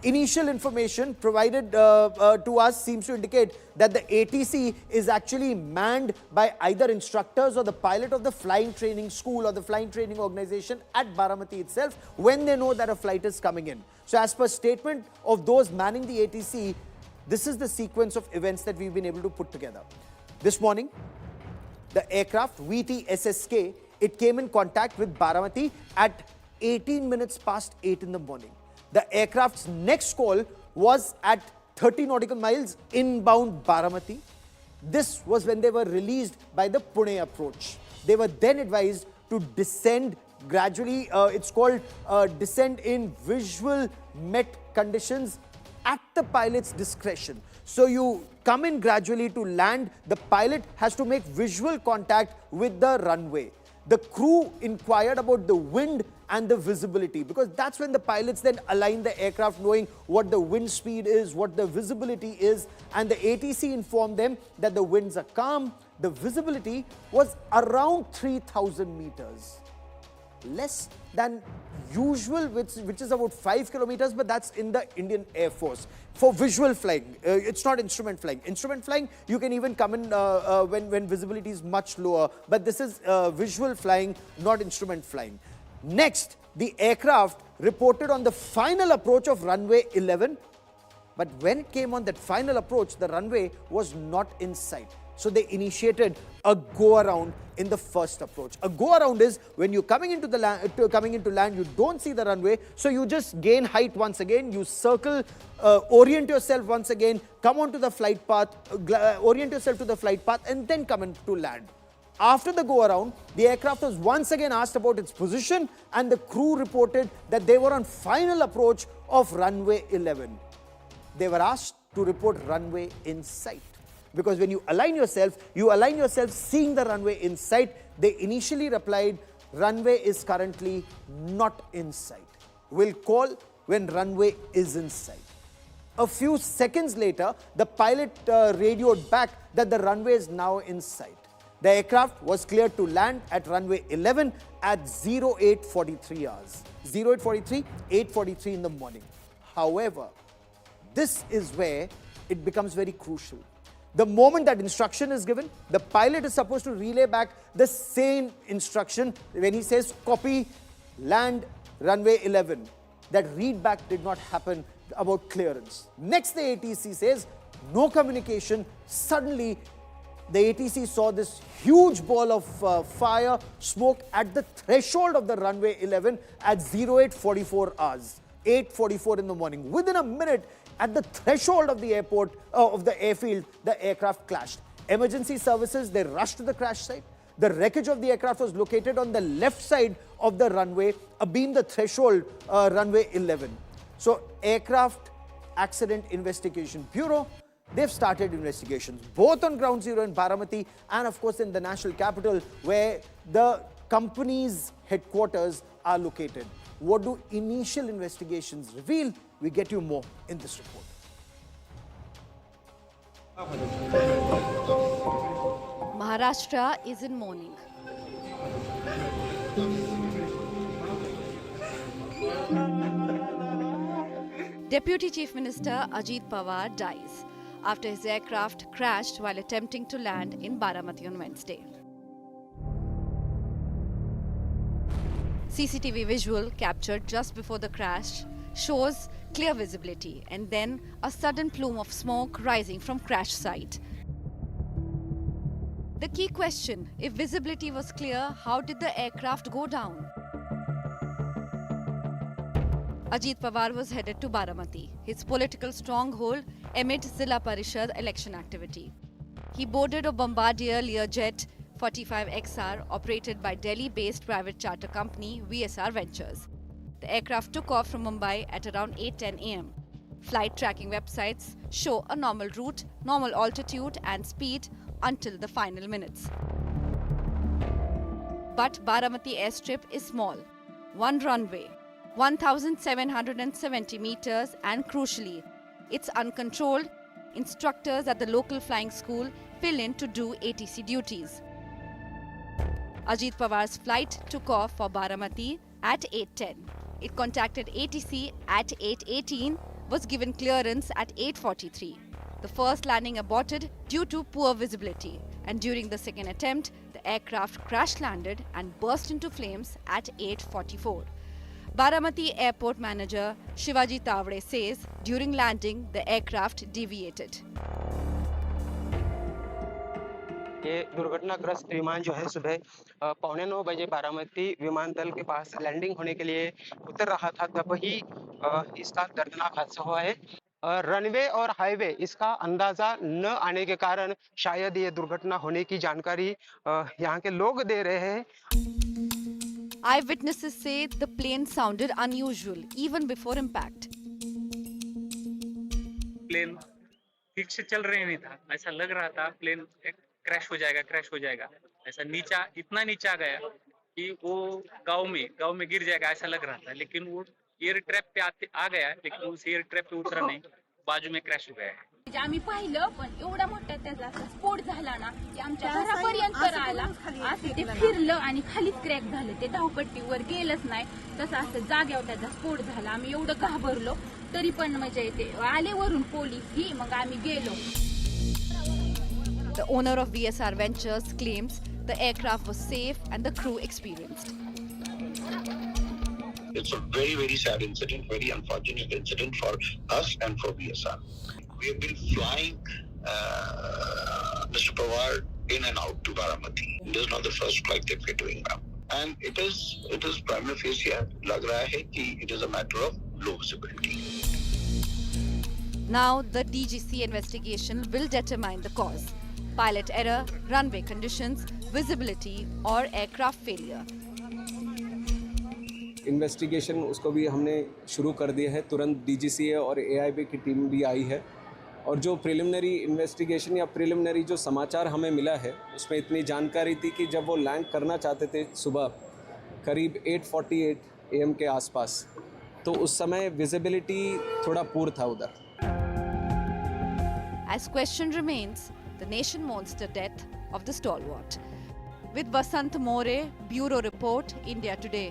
initial information provided to us seems to indicate that the ATC is actually manned by either instructors or the pilot of the flying training school or the flying training organization at Baramati itself when they know that a flight is coming in. So as per statement of those manning the ATC, this is the sequence of events that we've been able to put together. This morning, the aircraft VTSSK, it came in contact with Baramati at 18 minutes past 8 in the morning. The aircraft's next call was at 30 nautical miles inbound Baramati. This was when they were released by the Pune approach. They were then advised to descend gradually. It's called descend in visual met conditions at the pilot's discretion. So you come in gradually to land. The pilot has to make visual contact with the runway. The crew inquired about the wind and the visibility, because that's when the pilots then align the aircraft, knowing what the wind speed is, what the visibility is, and the ATC informed them that the winds are calm. The visibility was around 3,000 meters. Less than usual, which is about 5 kilometers, but that's in the Indian Air Force. For visual flying, it's not instrument flying. Instrument flying, you can even come in when visibility is much lower, but this is visual flying, not instrument flying. Next, the aircraft reported on the final approach of runway 11, but when it came on that final approach, the runway was not in sight. So they initiated a go-around in the first approach. A go-around is when you're coming into land, you don't see the runway, so you just gain height once again, you circle, orient yourself once again, come onto the flight path, orient yourself to the flight path, and then come into land. After the go-around, the aircraft was once again asked about its position, and the crew reported that they were on final approach of runway 11. They were asked to report runway in sight. Because when you align yourself seeing the runway in sight. They initially replied, runway is currently not in sight. We'll call when runway is in sight. A few seconds later, the pilot radioed back that the runway is now in sight. The aircraft was cleared to land at runway 11 at 0843 hours. 0843, 8:43 in the morning. However, this is where it becomes very crucial. The moment that instruction is given, the pilot is supposed to relay back the same instruction when he says copy, land, runway 11. That read back did not happen about clearance. Next, the ATC says no communication. Suddenly, the ATC saw this huge ball of fire, smoke at the threshold of the runway 11 at 0844 hours, 8:44 in the morning. Within a minute, at the threshold of the airport, of the airfield, the aircraft clashed. Emergency services, they rushed to the crash site. The wreckage of the aircraft was located on the left side of the runway, abeam the threshold, runway 11. So, Aircraft Accident Investigation Bureau, they've started investigations, both on Ground Zero in Baramati and of course in the national capital where the company's headquarters are located. What do initial investigations reveal? We get you more in this report. Maharashtra is in mourning. Deputy Chief Minister Ajit Pawar dies after his aircraft crashed while attempting to land in Baramati on Wednesday. CCTV visual captured just before the crash shows clear visibility and then a sudden plume of smoke rising from crash site. The key question, if visibility was clear, how did the aircraft go down? Ajit Pawar was headed to Baramati, his political stronghold amid Zilla Parishad election activity. He boarded a Bombardier Learjet 45XR operated by Delhi-based private charter company VSR Ventures. The aircraft took off from Mumbai at around 8:10 am. Flight tracking websites show a normal route, normal altitude and speed until the final minutes. But Baramati airstrip is small. One runway, 1,770 meters, and crucially, it's uncontrolled. Instructors at the local flying school fill in to do ATC duties. Ajit Pawar's flight took off for Baramati at 8:10. It contacted ATC at 8:18, was given clearance at 8:43. The first landing aborted due to poor visibility, and during the second attempt, the aircraft crash-landed and burst into flames at 8:44. Baramati Airport Manager Shivaji Tavre says during landing, the aircraft deviated. ये दुर्घटनाग्रस्त विमान जो है सुबह 8:45 बजे बारामती विमानतल के पास landing होने के लिए उतर रहा था, तब ही इसका दर्दनाक हादसा हुआ है। रनवे और हाईवे इसका अंदाजा न आने के कारण शायद ये दुर्घटना होने की जानकारी यहाँ के लोग दे रहे हैं। Eyewitnesses say the plane sounded unusual even before impact. Plane ठीक से चल रहे नहीं था, ऐसा लग रहा था प्लेन क्रैश हो जाएगा। ऐसा नीचा इतना नीचा गया कि वो गांव में गिर जाएगा ऐसा लग रहा था, लेकिन वो एयर ट्रैप पे आ गया, लेकिन उस एयर ट्रैप पे उतरा नहीं, बाजू में क्रॅश हो गया। आम्ही पाहिलं पण एवढा मोठा त्याचा स्फोट झाला ना की आमच्या घरापर्यंत आला, असं ते फिरलं आणि खालीच क्रॅक झालं, ते धावपट्टीवर गेलंच नाही, तसं असं जाग्यावर त्याचा स्फोट झाला। आम्ही एवढं घाबरलो, तरी पण म्हणजे ते आले वरून पोलीस ही, मग आम्ही गेलो। The owner of VSR Ventures claims the aircraft was safe and the crew experienced. It's a very, very sad incident, very unfortunate incident for us and for VSR. We have been flying Mr. Pawar in and out to Baramati. This is not the first flight that we're doing now. And it is prima facie lag raha hai ki it is a matter of low visibility. Now the DGCA investigation will determine the cause: pilot error, runway conditions, visibility or aircraft failure. Investigation उसको भी हमने शुरू कर दिया है, तुरंत DGCA और AIB की टीम भी आई है, और जो प्रिलिमिनरी इन्वेस्टिगेशन या प्रिलिमिनरी जो समाचार हमें मिला है उसमें इतनी जानकारी थी कि जब वो लैंड करना चाहते थे सुबह करीब 8:48 AM के आसपास, तो उस समय विजिबिलिटी थोड़ा पूर था उधर। As question remains, the nation mourns the death of the stalwart. With Vasant More, Bureau Report, India Today.